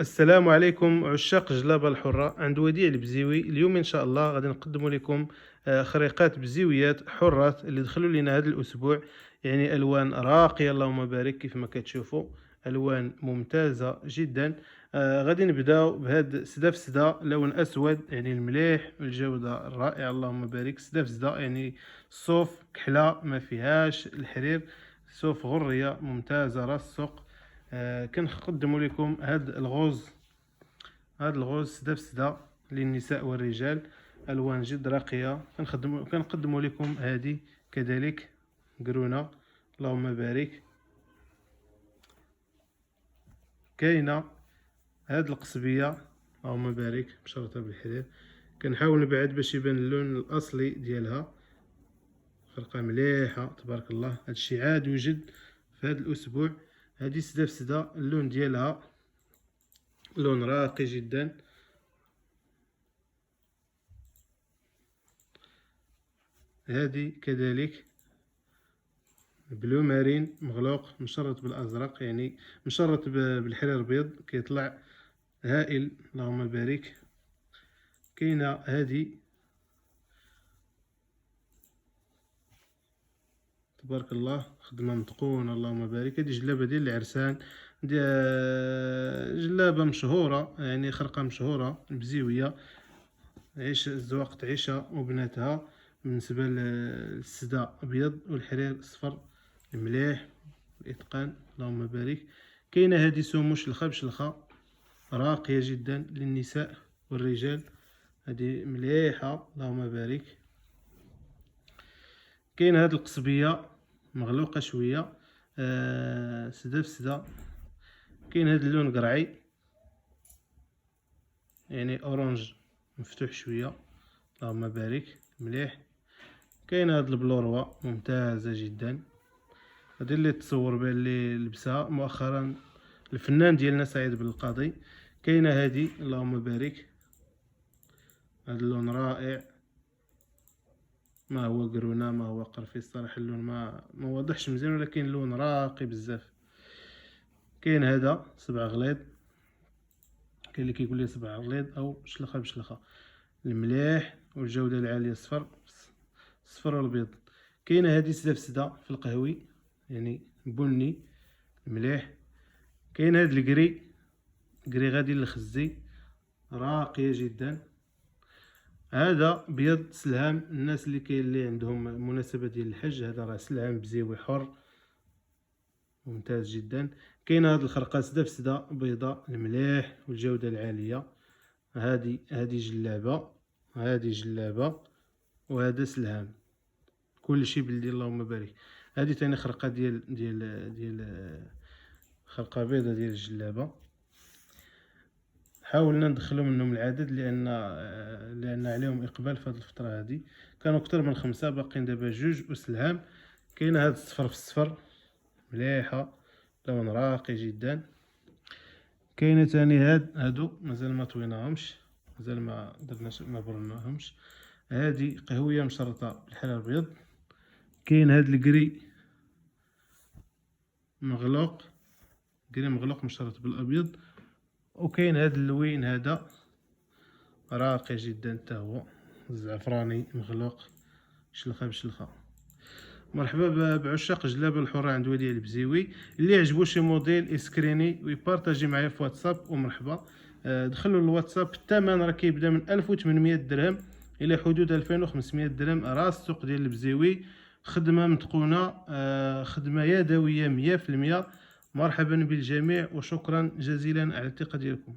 السلام عليكم عشاق الجلابة الحرة. عند وديع البزيوي اليوم إن شاء الله غادي نقدم لكم خريقات بزيويات حرات اللي دخلوا لنا هذا الأسبوع. يعني ألوان راقية اللهم بارك كيف ما كتشوفوا، ألوان ممتازة جدا. غادي نبداو بهاد سدا في سدا، لون أسود يعني المليح، الجودة الرائعة اللهم بارك. سدا في سدا يعني الصوف كحلة ما فيهاش الحرير، صوف غرية ممتازة راس السوق. كنقدم لكم هاد الغوز سدا بسدا للنساء والرجال، الوان جد راقيه. كنقدموا لكم هذه كذلك قرونه اللهم بارك. كاينه هاد القصبيه اللهم بارك مشرطه بالحرير. كنحاول نبعد باش يبان اللون الاصلي ديالها، خرقه مليحه تبارك الله. هادشي عاد يوجد في هذا الاسبوع. هذه سدا بسدا اللون ديالها لون راقي جدا. هذه كذلك بلو مارين مغلوق مشرط بالازرق، يعني مشرط بالحرير البيض كيطلع هائل اللهم بارك. كاينه هذه تبارك الله خدمه متقونه اللهم بارك. هذه جلابه ديال العرسان، جلابه مشهوره يعني خرقه مشهوره بزيويه. عيش الزواق تعيشها وبناتها. بالنسبه للسدا ابيض والحرير اصفر مليح الاتقان اللهم بارك. كاينه هذه سموش بشلخه راقيه جدا للنساء والرجال، هذه مليحه اللهم بارك. كاين هذه القصبيه مغلوقه شويه سدا في سدا. كاين هذا اللون قرعي يعني اورانج مفتوح شويه اللهم بارك مليح. كاين هذا البلوروا ممتازه جدا، هذه اللي تصور بها اللي لبسها مؤخرا الفنان ديالنا سعيد بن القاضي. كاينه هذه اللهم بارك، هذا اللون رائع. ما هو قرونه ما هو قرفي الصراحه، اللون ما واضحش مزيان، ولكن اللون راقي بزاف. كاين هذا سبع غليظ، كاين اللي كيقول لي سبع غليظ او شلخه بشلخه المليح، والجوده العاليه الصفر والبيض. كاينه هذه سدا في سدا في القهوي يعني بني مليح. كاين هذا الكري كري غادي للخزي راقيه جدا. هذا بيض سلهام، الناس اللي عندهم مناسبه ديال الحج، هذا راه سلهام بزيوي حر ممتاز جدا. كاين هاد الخرقه سدا في سدا بيضاء المليح والجوده العاليه. هذه جلابه وهذا سلهام، كل شيء بلدي اللهم بارك. هذه تاني خرقه ديال خرقه بيضه ديال الجلابه. حاولنا ندخلوا منهم العدد لان عليهم اقبال في هذه الفتره. هذه كانوا اكثر من 5، باقيين دابا 2 وسلهام. كاين هذا الصفر في الصفر مليحه لون راقي جدا. كاينه تاني هادو مازال ما طويناهمش، مازال ما درناش ما برناهمش. هذه قهويه مشرطه بالحلال الابيض. كاين هذا الكري مغلوق، كري مغلوق مشرط بالابيض. وكاين هذا اللوين هذا راقي جدا حتى هو الزعفراني مغلوق شلخه بشلخه. مرحبا بعشاق جلابه الحره عند وديع البزيوي. اللي عجبو شي موديل اسكريني ويبارطاجي معايا في واتساب ومرحبا. دخلوا الواتساب. الثمن راه كيبدا من 1800 درهم الى حدود 2500 درهم، راس السوق ديال البزيوي. خدمه متقونه، خدمه يدويه 100%. مرحبا بالجميع وشكرا جزيلا على الثقه ديالكم.